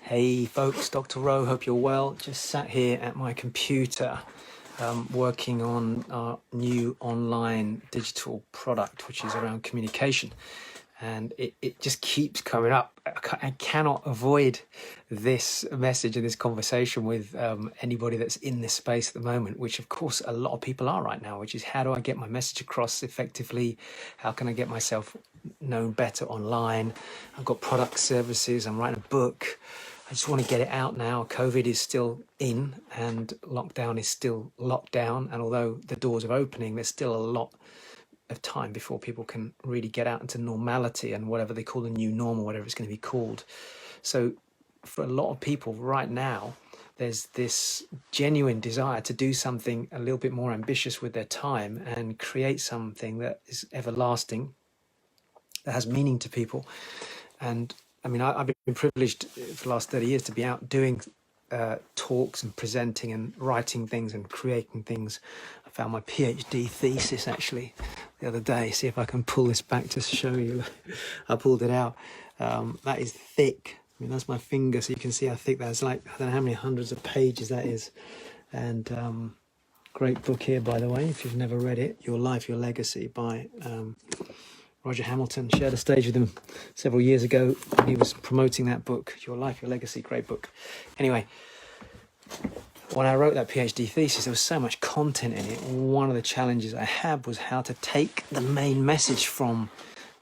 Hey folks, Dr. Rowe, hope you're well. Just sat here at my computer working on our new online digital product, which is around communication. And it just keeps coming up. I cannot avoid this message and this conversation with anybody that's in this space at the moment, which of course a lot of people are right now, which is how do I get my message across effectively? How can I get myself known better online? I've got product services, I'm writing a book. I just want to get it out now. COVID is still in and lockdown is still locked down. And although the doors are opening, there's still a lot of time before people can really get out into normality and whatever they call the new normal, whatever it's going to be called. So for a lot of people right now, there's this genuine desire to do something a little bit more ambitious with their time and create something that is everlasting, that has meaning to people. And I mean, I've been privileged for the last 30 years to be out doing talks and presenting and writing things and creating things. I found my PhD thesis actually the other day. See if I can pull this back to show you. I pulled it out. That is thick. I mean, that's my finger, so you can see how thick that is. Like, I don't know how many hundreds of pages that is. And great book here, by the way, if you've never read it, Your Life, Your Legacy by Roger Hamilton. Shared a stage with him several years ago. He was promoting that book, Your Life, Your Legacy. Great book. Anyway, when I wrote that PhD thesis, there was so much content in it. One of the challenges I had was how to take the main message from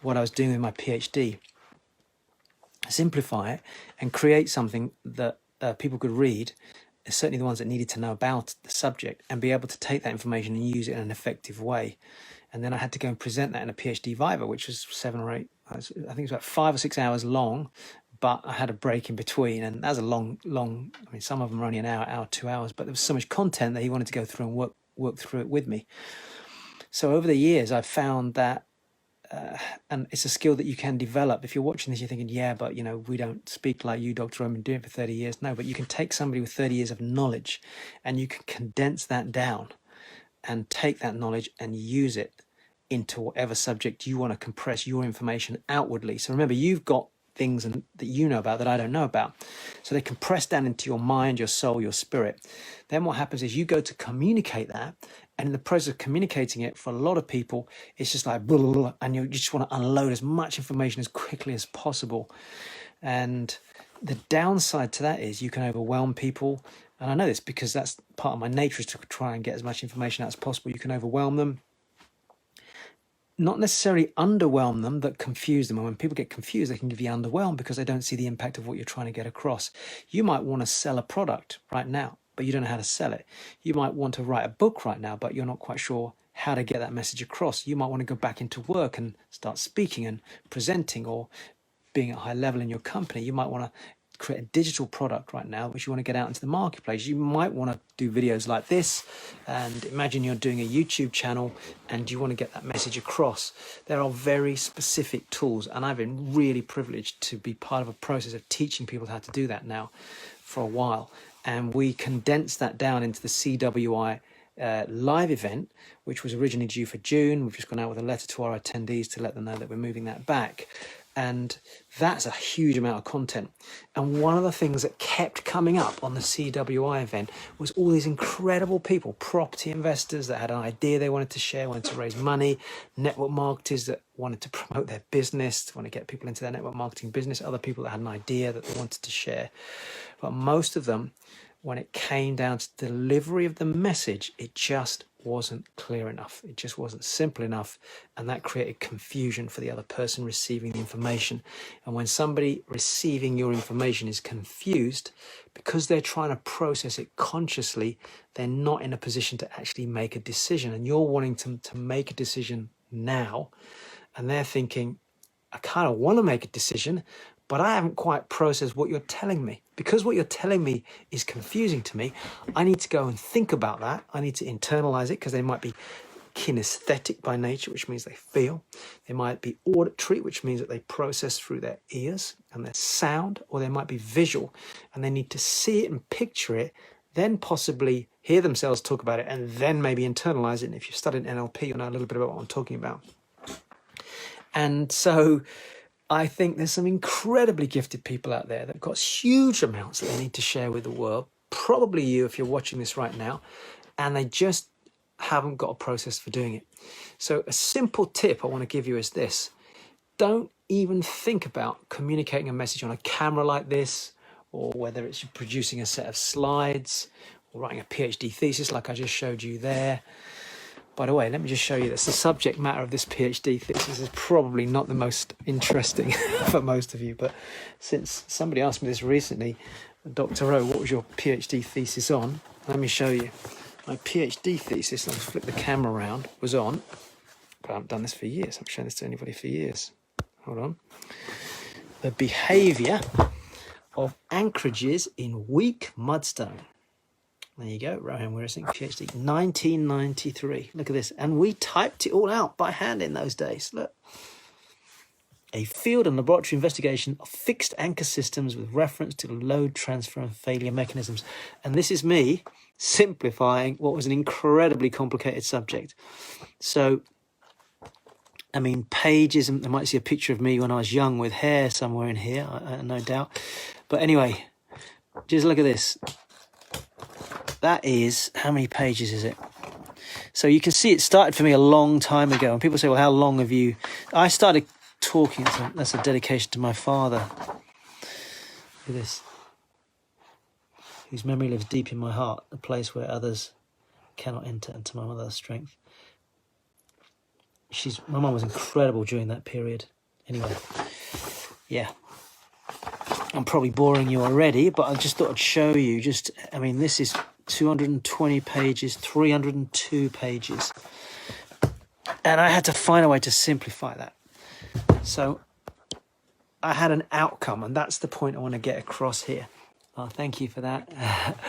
what I was doing with my PhD, simplify it, and create something that people could read, certainly the ones that needed to know about the subject, and be able to take that information and use it in an effective way. And then I had to go and present that in a PhD Viva, which was 7 or 8, I think it was about 5 or 6 hours long, but I had a break in between. And that was a long, I mean, some of them were only an hour, 2 hours, but there was so much content that he wanted to go through and work through it with me. So over the years, I've found that, and it's a skill that you can develop. If you're watching this, you're thinking, yeah, but we don't speak like you, Dr. I've been doing it for 30 years. No, but you can take somebody with 30 years of knowledge and you can condense that down and take that knowledge and use it into whatever subject you want to compress your information outwardly. So remember, you've got things that you know about that I don't know about. So they compress down into your mind, your soul, your spirit. Then what happens is you go to communicate that. And in the process of communicating it, for a lot of people, it's just like, blah, blah, blah, and you just want to unload as much information as quickly as possible. And the downside to that is you can overwhelm people. And I know this because that's part of my nature, is to try and get as much information out as possible. You can overwhelm them. Not necessarily underwhelm them, but confuse them. And when people get confused, they can give you underwhelmed because they don't see the impact of what you're trying to get across. You might want to sell a product right now, but you don't know how to sell it. You might want to write a book right now, but you're not quite sure how to get that message across. You might want to go back into work and start speaking and presenting or being at a high level in your company. You might want to create a digital product right now, which you want to get out into the marketplace. You might want to do videos like this, and imagine you're doing a YouTube channel and you want to get that message across. There are very specific tools, and I've been really privileged to be part of a process of teaching people how to do that now for a while. And we condensed that down into the CWI live event, which was originally due for June. We've just gone out with a letter to our attendees to let them know that we're moving that back. And that's a huge amount of content. And one of the things that kept coming up on the CWI event was all these incredible people, property investors that had an idea they wanted to share, wanted to raise money, network marketers that wanted to promote their business, want to get people into their network marketing business, other people that had an idea that they wanted to share. But most of them, when it came down to delivery of the message, it just wasn't clear enough. It just wasn't simple enough. And that created confusion for the other person receiving the information. And when somebody receiving your information is confused, because they're trying to process it consciously, they're not in a position to actually make a decision. And you're wanting to make a decision now. And they're thinking, I kind of want to make a decision, but I haven't quite processed what you're telling me. Because what you're telling me is confusing to me, I need to go and think about that. I need to internalize it, because they might be kinesthetic by nature, which means they feel. They might be auditory, which means that they process through their ears and their sound, or they might be visual, and they need to see it and picture it, then possibly hear themselves talk about it, and then maybe internalize it. And if you've studied NLP, you'll know a little bit about what I'm talking about. And so I think there's some incredibly gifted people out there that have got huge amounts that they need to share with the world. Probably you, if you're watching this right now, and they just haven't got a process for doing it. So a simple tip I want to give you is this. Don't even think about communicating a message on a camera like this, or whether it's producing a set of slides or writing a PhD thesis like I just showed you there. By the way, let me just show you this. The subject matter of this PhD thesis is probably not the most interesting for most of you, but since somebody asked me this recently, Dr. O, what was your PhD thesis on? Let me show you. My PhD thesis, let's flip the camera around, was on, but I haven't done this for years. I haven't shown this to anybody for years. Hold on. The behaviour of anchorages in weak mudstone. There you go, Rohan Weerasinghe, PhD, 1993. Look at this. And we typed it all out by hand in those days. Look. A field and laboratory investigation of fixed anchor systems with reference to load transfer and failure mechanisms. And this is me simplifying what was an incredibly complicated subject. So, I mean, pages, and I might see a picture of me when I was young with hair somewhere in here, no doubt. But anyway, just look at this. That is, how many pages is it? So you can see it started for me a long time ago. And people say, well, how long have you... I started talking, so that's a dedication to my father. Look at this. Whose memory lives deep in my heart, a place where others cannot enter, and to my mother's strength. My mum was incredible during that period. Anyway, yeah. I'm probably boring you already, but I just thought I'd show you this is 220 pages, 302 pages. And I had to find a way to simplify that. So I had an outcome, and that's the point I want to get across here. Oh, thank you for that.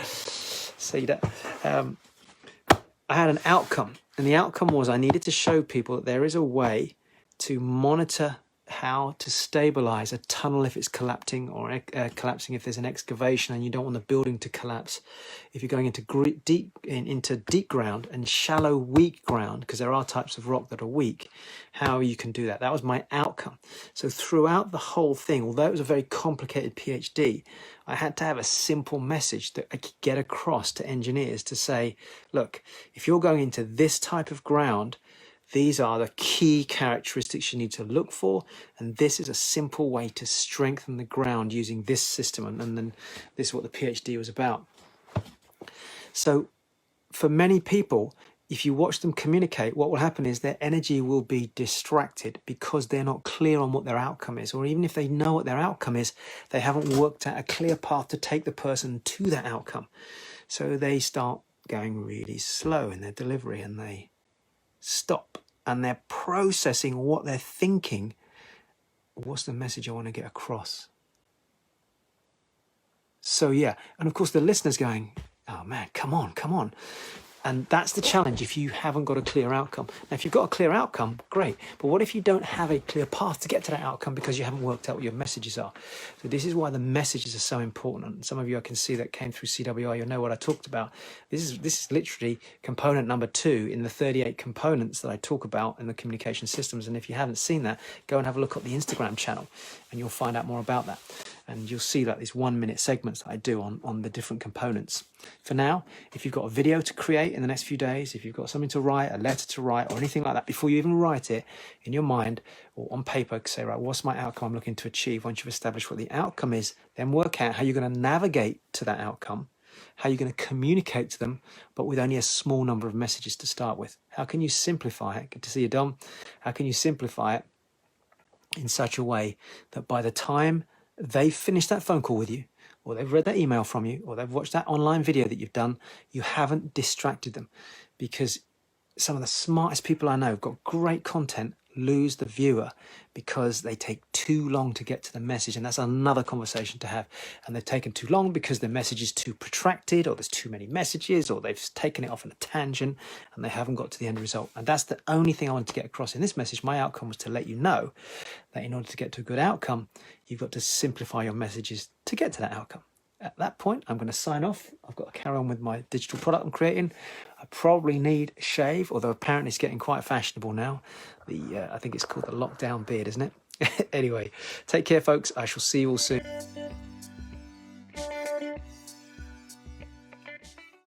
See that? I had an outcome, and the outcome was I needed to show people that there is a way to monitor how to stabilize a tunnel if it's collapsing, or collapsing if there's an excavation and you don't want the building to collapse. If you're going into deep ground and shallow, weak ground, because there are types of rock that are weak, how you can do that. That was my outcome. So throughout the whole thing, although it was a very complicated PhD, I had to have a simple message that I could get across to engineers to say, look, if you're going into this type of ground, these are the key characteristics you need to look for, and this is a simple way to strengthen the ground using this system. And then this is what the PhD was about. So for many people, if you watch them communicate, what will happen is their energy will be distracted because they're not clear on what their outcome is. Or even if they know what their outcome is, they haven't worked out a clear path to take the person to that outcome. So they start going really slow in their delivery, and they stop, and they're processing what they're thinking. What's the message I want to get across? So yeah, and of course the listener's going, oh man, come on. And that's the challenge if you haven't got a clear outcome. Now, if you've got a clear outcome, great. But what if you don't have a clear path to get to that outcome because you haven't worked out what your messages are? So this is why the messages are so important. And some of you, I can see that came through CWI, you'll know what I talked about. This is literally component number 2 in the 38 components that I talk about in the communication systems. And if you haven't seen that, go and have a look at the Instagram channel and you'll find out more about that. And you'll see like these 1-minute segments that I do on the different components. For now, if you've got a video to create in the next few days, if you've got something to write, a letter to write, or anything like that, before you even write it in your mind or on paper, say, right, what's my outcome I'm looking to achieve? Once you've established what the outcome is, then work out how you're going to navigate to that outcome, how you're going to communicate to them, but with only a small number of messages to start with. How can you simplify it? Good to see you, Dom. How can you simplify it in such a way that by the time they've finished that phone call with you, or they've read that email from you, or they've watched that online video that you've done, you haven't distracted them? Because some of the smartest people I know have got great content lose the viewer because they take too long to get to the message. And that's another conversation to have. And they've taken too long because the message is too protracted, or there's too many messages, or they've taken it off on a tangent and they haven't got to the end result. And that's the only thing I wanted to get across in this message. My outcome was to let you know that in order to get to a good outcome, you've got to simplify your messages to get to that outcome. at that point, I'm going to sign off. I've got to carry on with my digital product I'm creating. I probably need a shave, although apparently it's getting quite fashionable now. I think it's called the lockdown beard, isn't it? Anyway, take care, folks. I shall see you all soon.